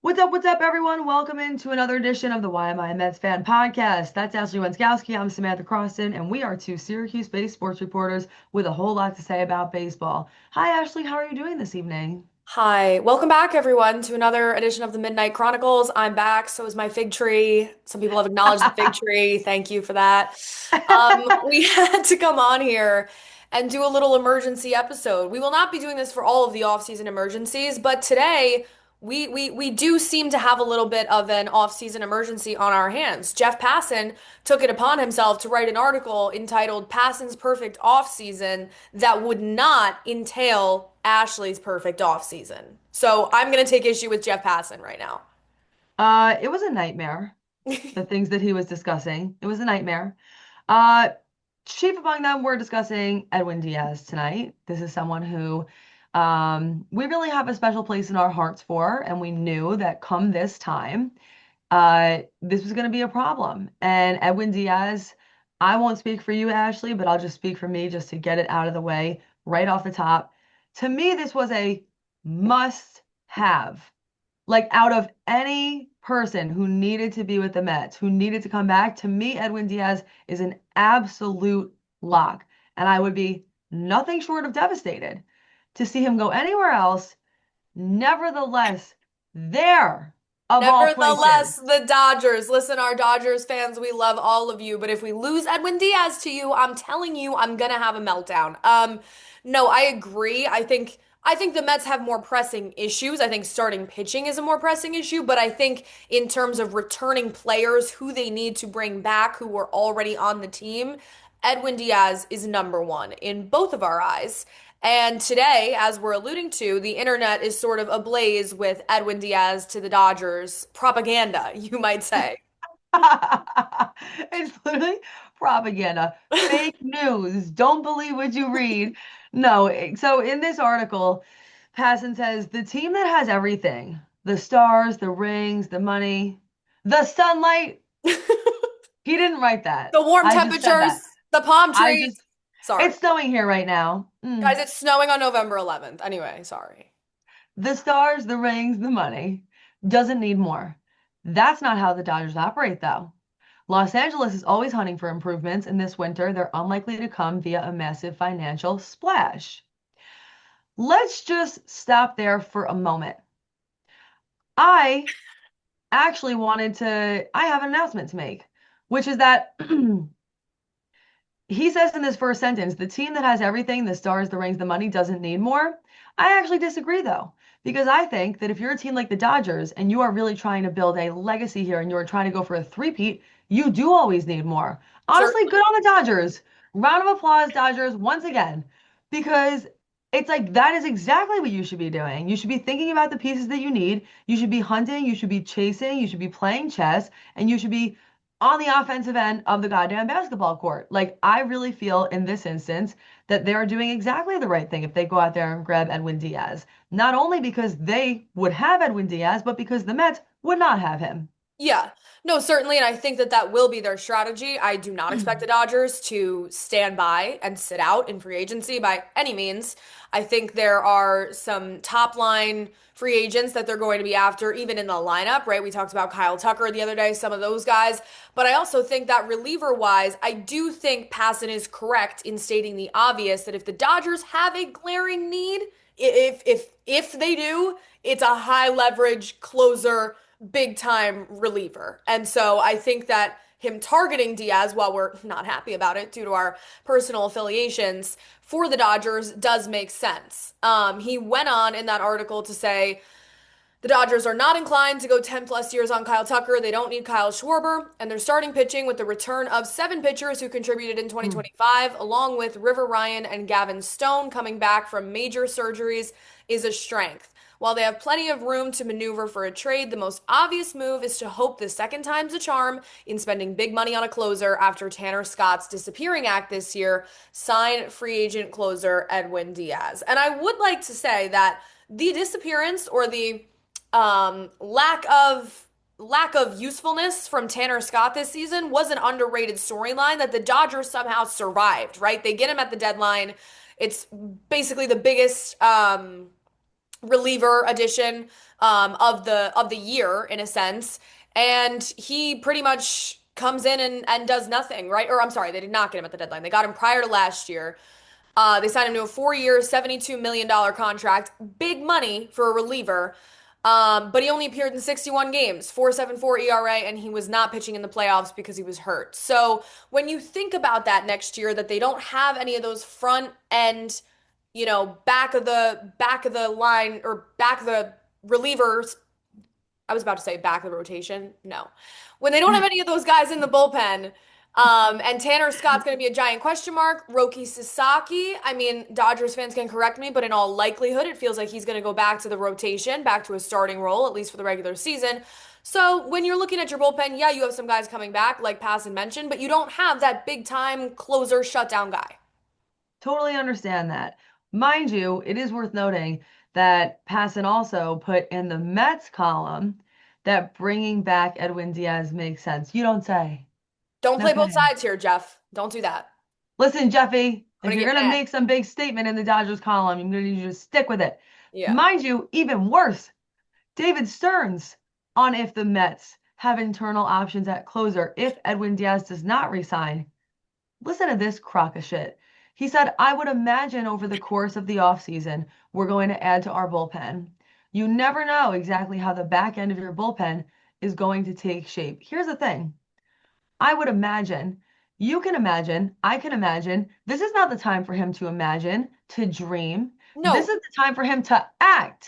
What's up, everyone? Welcome into another edition of the Why Am I a Mets Fan podcast. That's Ashley Wenskoski. I'm Samantha Croston, and we are two Syracuse-based sports reporters with a whole lot to say about baseball. Hi, Ashley. How are you doing this evening? Hi, welcome back everyone to another edition of the Midnight Chronicles. I'm back, so is my fig tree. Some people have acknowledged the fig tree. Thank you for that. We had to come on here and do a little emergency episode. We will not be doing this for all of the off-season emergencies, but today we do seem to have a little bit of an off-season emergency on our hands. Jeff Passan took it upon himself to write an article entitled Passan's Perfect Off-Season that would not entail Ashley's perfect off-season. So I'm going to take issue with Jeff Passan right now. It was a nightmare. The things that he was discussing, it was a nightmare. Uh, Chief among them, we're discussing Edwin Diaz tonight. This is someone who we really have a special place in our hearts for, and we knew that come this time, this was going to be a problem. And Edwin Diaz, I won't speak for you, Ashley, but I'll just speak for me just to get it out of the way right off the top. To me, this was a must have. Like out of any person who needed to be with the Mets, who needed to come back, to me, Edwin Diaz is an absolute lock. And I would be nothing short of devastated to see him go anywhere else. Nevertheless, there of all Nevertheless, places. the Dodgers. Listen, our Dodgers fans, we love all of you, but if we lose Edwin Diaz to you, I'm telling you, I'm gonna have a meltdown. No, I agree. I think the Mets have more pressing issues. I think starting pitching is a more pressing issue, but I think in terms of returning players who they need to bring back who were already on the team, Edwin Diaz is number one in both of our eyes. And today, as we're alluding to, the internet is sort of ablaze with Edwin Diaz to the Dodgers propaganda, you might say. It's literally propaganda, fake news. Don't believe what you read. No, so in this article, Passan says the team that has everything, the stars, the rings, the money, the sunlight. He didn't write that. The warm I just said that. temperatures, the palm I trees. just, Sorry. it's snowing here right now. Guys, it's snowing on November 11th. Anyway, sorry. The stars, the rings, the money. Doesn't need more. That's not how the Dodgers operate, though. Los Angeles is always hunting for improvements, and this winter they're unlikely to come via a massive financial splash. Let's just stop there for a moment. I I have an announcement to make, which is that he says in this first sentence, the team that has everything, the stars, the rings, the money, doesn't need more. I actually disagree though, because I think that if you're a team like the Dodgers and you are really trying to build a legacy here and you're trying to go for a three-peat, you do always need more. Honestly, good Certainly. on the Dodgers. Round of applause, Dodgers, once again, because it's like that is exactly what you should be doing. You should be thinking about the pieces that you need. You should be hunting, you should be chasing, you should be playing chess, and you should be on the offensive end of the goddamn basketball court. Like, I really feel in this instance that they are doing exactly the right thing if they go out there and grab Edwin Diaz. Not only because they would have Edwin Diaz, but because the Mets would not have him. Yeah, no, certainly. And I think that that will be their strategy. I do not expect the Dodgers to stand by and sit out in free agency by any means. I think there are some top line free agents that they're going to be after, even in the lineup, right? We talked about Kyle Tucker the other day, some of those guys. But I also think that reliever wise, I do think Passan is correct in stating the obvious that if the Dodgers have a glaring need, if they do, it's a high leverage closer big time reliever. And so I think that him targeting Diaz, while we're not happy about it due to our personal affiliations for the Dodgers, does make sense. He went on in that article to say the Dodgers are not inclined to go 10 plus years on Kyle Tucker. They don't need Kyle Schwarber, and they're starting pitching with the return of seven pitchers who contributed in Hmm. 2025, along with River Ryan and Gavin Stone coming back from major surgeries, is a strength. While they have plenty of room to maneuver for a trade, the most obvious move is to hope the second time's a charm in spending big money on a closer after Tanner Scott's disappearing act this year. Sign free agent closer Edwin Diaz. And I would like to say that the disappearance or the lack of usefulness from Tanner Scott this season was an underrated storyline that the Dodgers somehow survived, right? They get him at the deadline. It's basically the biggest reliever edition of the year in a sense, and he pretty much comes in and does nothing, right? Or I'm sorry, they did not get him at the deadline. They got him prior to last year. They signed him to a 4 year, $72 million contract. Big money for a reliever. But he only appeared in 61 games, 4.74 ERA, and he was not pitching in the playoffs because he was hurt. So when you think about that next year, that they don't have any of those front end, back of the line or back of the relievers. I was about to say back of the rotation. No. When they don't have any of those guys in the bullpen, and Tanner Scott's going to be a giant question mark. Roki Sasaki, I mean, Dodgers fans can correct me, but in all likelihood, it feels like he's going to go back to the rotation, back to a starting role, at least for the regular season. So when you're looking at your bullpen, yeah, you have some guys coming back, like Passan mentioned, but you don't have that big time closer shutdown guy. Totally understand that. Mind you, it is worth noting that Passan also put in the Mets column that bringing back Edwin Diaz makes sense. You don't say. Don't play both Okay. sides here, Jeff. Don't do that. Listen, Jeffy, I'm if going to you're get going to mad. make some big statement in the Dodgers column, I'm going to need you to stick with it. Yeah. Mind you, even worse, David Stearns on if the Mets have internal options at closer if Edwin Diaz does not resign. Listen to this crock of shit. He said, I would imagine over the course of the offseason, we're going to add to our bullpen. You never know exactly how the back end of your bullpen is going to take shape. Here's the thing. I would imagine, you can imagine, I can imagine. This is not the time for him to imagine, to dream. This No, is the time for him to act.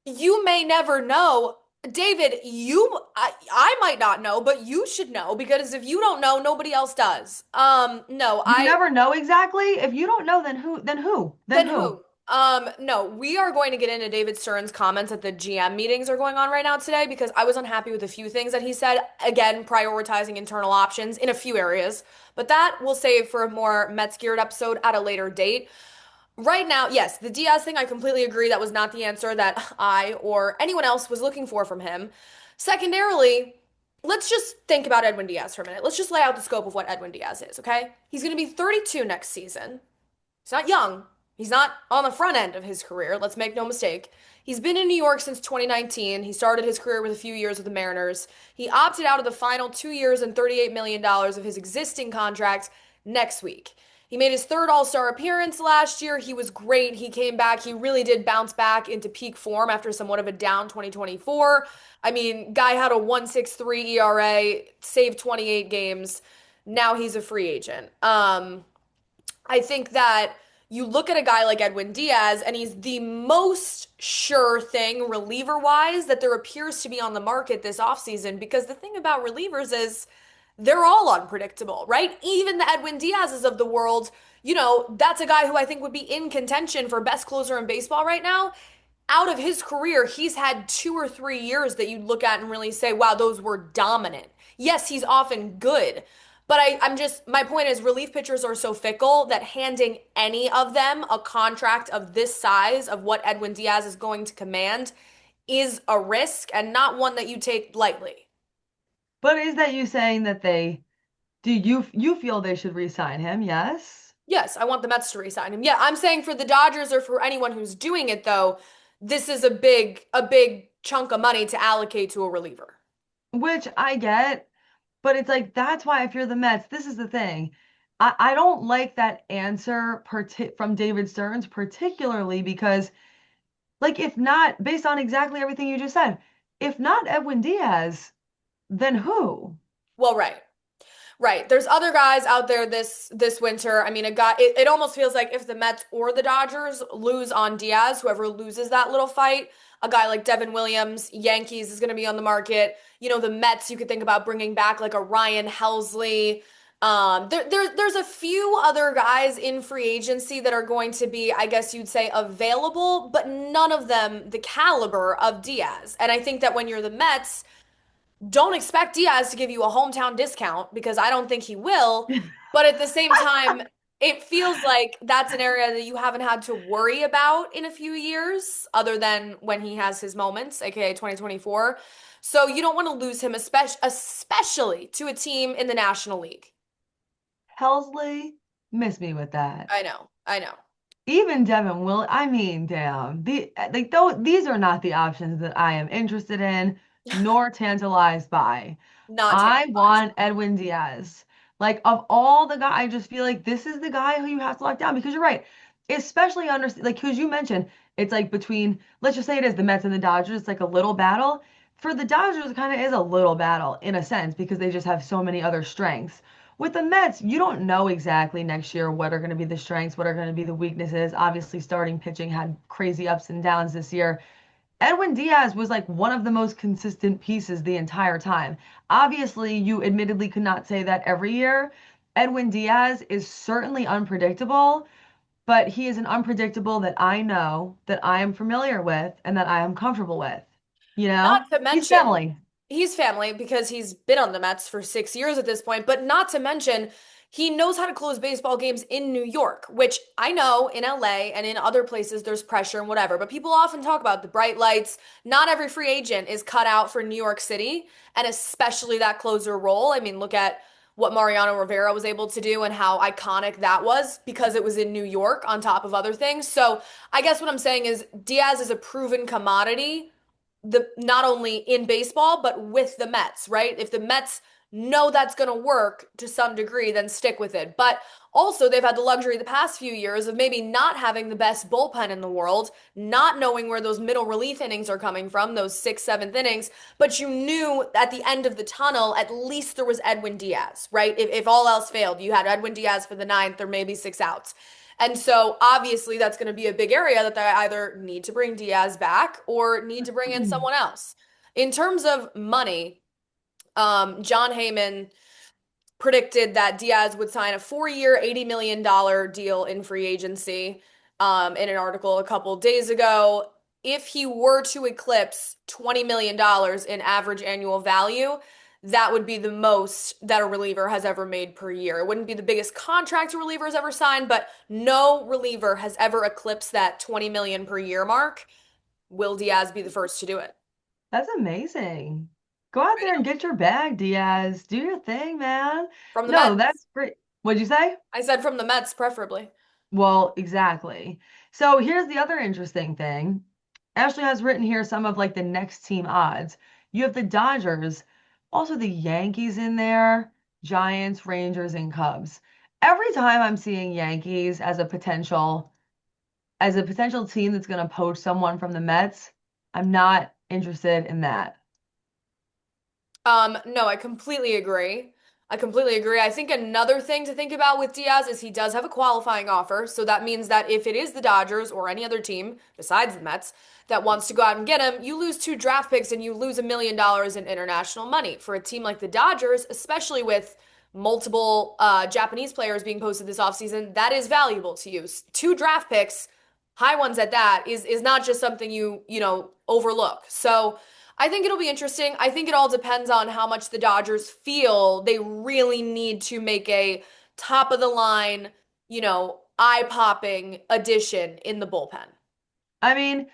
you may never know. David, I might not know, but you should know because if you don't know, nobody else does. No, You never know exactly. If you don't know, then who? Then who? Then then who? who? No, we are going to get into David Stearns' comments that the GM meetings are going on right now today because I was unhappy with a few things that he said. Again, prioritizing internal options in a few areas, but that we'll save for a more Mets geared episode at a later date. Right now, yes, the Diaz thing, I completely agree. That was not the answer that I or anyone else was looking for from him. Secondarily, let's just think about Edwin Diaz for a minute. Let's just lay out the scope of what Edwin Diaz is, okay? He's going to be 32 next season. He's not young. He's not on the front end of his career. Let's make no mistake. He's been in New York since 2019. He started his career with a few years with the Mariners. He opted out of the final 2 years and $38 million of his existing contract next week. He made his third All-Star appearance last year. He was great. He came back. He really did bounce back into peak form after somewhat of a down 2024. I mean, guy had a 1.63 ERA, saved 28 games. Now he's a free agent. I think that you look at a guy like Edwin Diaz, and he's the most sure thing reliever wise that there appears to be on the market this offseason. Because the thing about relievers is they're all unpredictable, right? Even the Edwin Diaz's of the world, that's a guy who I think would be in contention for best closer in baseball right now. Out of his career, he's had 2 or 3 years that you'd look at and really say, wow, those were dominant. Yes, he's often good, but I'm just, my point is, relief pitchers are so fickle that handing any of them a contract of this size, of what Edwin Diaz is going to command, is a risk and not one that you take lightly. But is that you saying that you feel they should re-sign him? Yes. Yes, I want the Mets to re-sign him. Yeah, I'm saying for the Dodgers or for anyone who's doing it though, this is a big chunk of money to allocate to a reliever. Which I get, but it's like that's why if you're the Mets, this is the thing. I don't like that answer from David Stearns, particularly because, like, if not, based on exactly everything you just said, if not Edwin Diaz, then who? Well, right. Right. There's other guys out there this winter. I mean, it almost feels like if the Mets or the Dodgers lose on Diaz, whoever loses that little fight, a guy like Devin Williams, Yankees is going to be on the market. The Mets, you could think about bringing back like a Ryan Helsley. There's a few other guys in free agency that are going to be, I guess you'd say, available, but none of them the caliber of Diaz. And I think that when you're the Mets, don't expect Diaz to give you a hometown discount because I don't think he will. But at the same time, it feels like that's an area that you haven't had to worry about in a few years, other than when he has his moments, aka 2024. So you don't want to lose him, especially to a team in the National League. Helsley, miss me with that. I know. I know. even Devin will, I mean, damn, like though these are not the options that I am interested in, nor tantalized by. Not I tantalized. want Edwin Diaz. Like of all the guys, I just feel like this is the guy who you have to lock down because you're right. Especially under like because you mentioned it's like between let's just say it is the Mets and the Dodgers, it's like a little battle. For the Dodgers, it kind of is a little battle in a sense because they just have so many other strengths. With the Mets, you don't know exactly next year what are going to be the strengths, what are going to be the weaknesses. Obviously, starting pitching had crazy ups and downs this year. Edwin Diaz was like one of the most consistent pieces the entire time. Obviously, you admittedly could not say that every year. Edwin Diaz is certainly unpredictable, but he is an unpredictable that I know, that I am familiar with, and that I am comfortable with. You Not know, to he's mention, family. he's family because he's been on the Mets for 6 years at this point, but not to mention, he knows how to close baseball games in New York, which I know in LA and in other places there's pressure and whatever, but people often talk about the bright lights. Not every free agent is cut out for New York City, and especially that closer role. I mean, look at what Mariano Rivera was able to do and how iconic that was because it was in New York on top of other things. So I guess what I'm saying is Diaz is a proven commodity the not only in baseball but with the Mets, right? If the Mets know that's going to work to some degree, then stick with it. But also, they've had the luxury the past few years of maybe not having the best bullpen in the world, not knowing where those middle relief innings are coming from, those sixth, seventh innings. But you knew at the end of the tunnel, at least there was Edwin Diaz, right? If all else failed, you had Edwin Diaz for the ninth or maybe six outs. And so obviously that's going to be a big area that they either need to bring Diaz back or need to bring in someone else. In terms of money, John Heyman predicted that Diaz would sign a 4-year, $80 million deal in free agency in an article a couple days ago. If he were to eclipse $20 million in average annual value, that would be the most that a reliever has ever made per year. It wouldn't be the biggest contract a reliever has ever signed, but no reliever has ever eclipsed that 20 million per year mark. Will Diaz be the first to do it? That's amazing. Go out there and get your bag, Diaz. Do your thing, man. From the No, Mets. that's great. What'd you say? I said from the Mets, preferably. Well, exactly. So here's the other interesting thing. Ashley has written here some of like the next team odds. You have the Dodgers, also the Yankees in there, Giants, Rangers, and Cubs. Every time I'm seeing Yankees as a potential team that's going to poach someone from the Mets, I'm not interested in that. No, I completely agree. I completely agree. I think another thing to think about with Diaz is he does have a qualifying offer. So that means that if it is the Dodgers or any other team besides the Mets that wants to go out and get him, you lose two draft picks and you lose $1 million in international money. For a team like the Dodgers, especially with multiple Japanese players being posted this offseason, that is valuable to you. Two draft picks, high ones at that, is not just something you overlook. So I think it'll be interesting. I think it all depends on how much the Dodgers feel they really need to make a top of the line, eye-popping addition in the bullpen. I mean,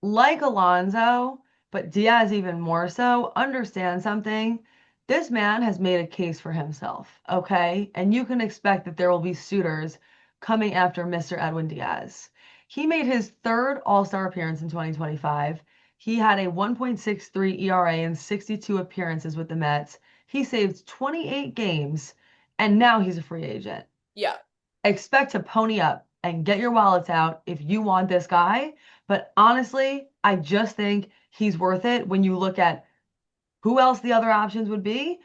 like Alonso, but Diaz even more so, understand something. This man has made a case for himself, okay? And you can expect that there will be suitors coming after Mr. Edwin Diaz. He made his third All-Star appearance in 2025. He had a 1.63 ERA in 62 appearances with the Mets. He saved 28 games, and now he's a free agent. Yeah. Expect to pony up and get your wallets out if you want this guy. But honestly, I just think he's worth it when you look at who else the other options would be.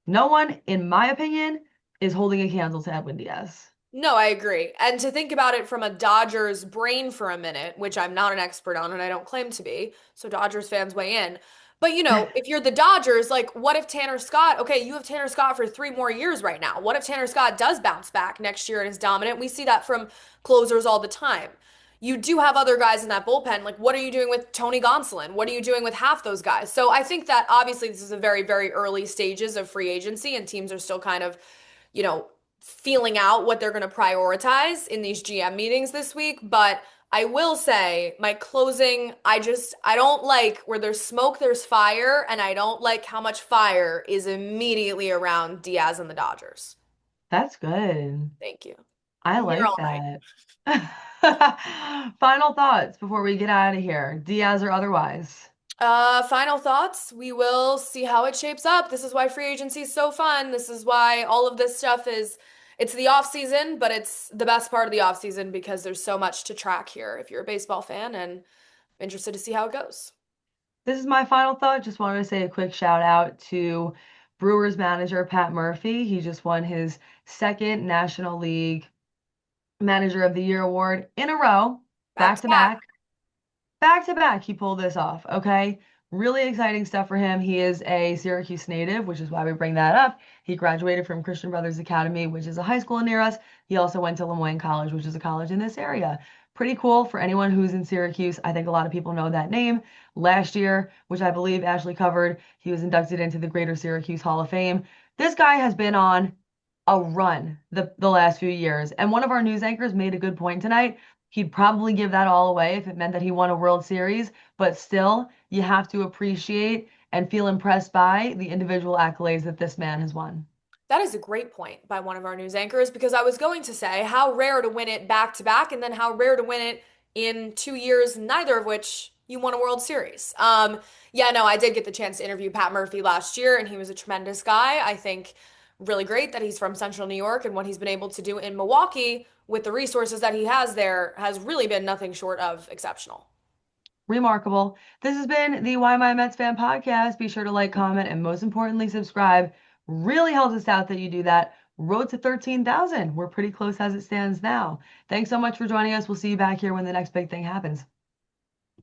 No one, in my opinion, is holding a candle to Edwin Diaz. No, I agree. And to think about it from a Dodgers brain for a minute, which I'm not an expert on and I don't claim to be, so Dodgers fans weigh in. But if you're the Dodgers, like what if Tanner Scott, okay, you have Tanner Scott for 3 more years right now. What if Tanner Scott does bounce back next year and is dominant? We see that from closers all the time. You do have other guys in that bullpen. Like, what are you doing with Tony Gonsolin? What are you doing with half those guys? So I think that obviously this is a very, very early stages of free agency and teams are still kind of, you know, feeling out what they're going to prioritize in these GM meetings this week. But I will say my closing, I don't like where there's smoke, there's fire, and I don't like how much fire is immediately around Diaz and the Dodgers. That's good. Thank you. I I'm here like all night. that. Final thoughts before we get out of here, Diaz or otherwise. Final thoughts. We will see how it shapes up. This is why free agency is so fun. This is why all of this stuff is it's the off season, but it's the best part of the off season because there's so much to track here if you're a baseball fan and interested to see how it goes. This is my final thought. Just wanted to say a quick shout out to Brewers manager Pat Murphy. He just won his second National League Manager of the Year award in a row, Back back to to back. back. Back to back, he pulled this off. Okay. Really exciting stuff for him. He is a Syracuse native, which is why we bring that up. He graduated from Christian Brothers Academy, which is a high school near us. He also went to Lemoyne College, which is a college in this area. Pretty cool for anyone who's in Syracuse. I think a lot of people know that name. Last year, which I believe Ashley covered, he was inducted into the Greater Syracuse Hall of Fame. This guy has been on a run the last few years. And one of our news anchors made a good point tonight. He'd probably give that all away if it meant that he won a World Series, but still, you have to appreciate and feel impressed by the individual accolades that this man has won. That is a great point by one of our news anchors because I was going to say how rare to win it back to back and then how rare to win it in 2 years, neither of which you won a World Series. Yeah, no, I did get the chance to interview Pat Murphy last year and he was a tremendous guy. I think really great that he's from Central New York and what he's been able to do in Milwaukee with the resources that he has there has really been nothing short of exceptional. Remarkable. This has been the Why My Mets Fan podcast. Be sure to like, comment, and most importantly, subscribe. Really helps us out that you do that. Road to 13,000. We're pretty close as it stands now. Thanks so much for joining us. We'll see you back here when the next big thing happens.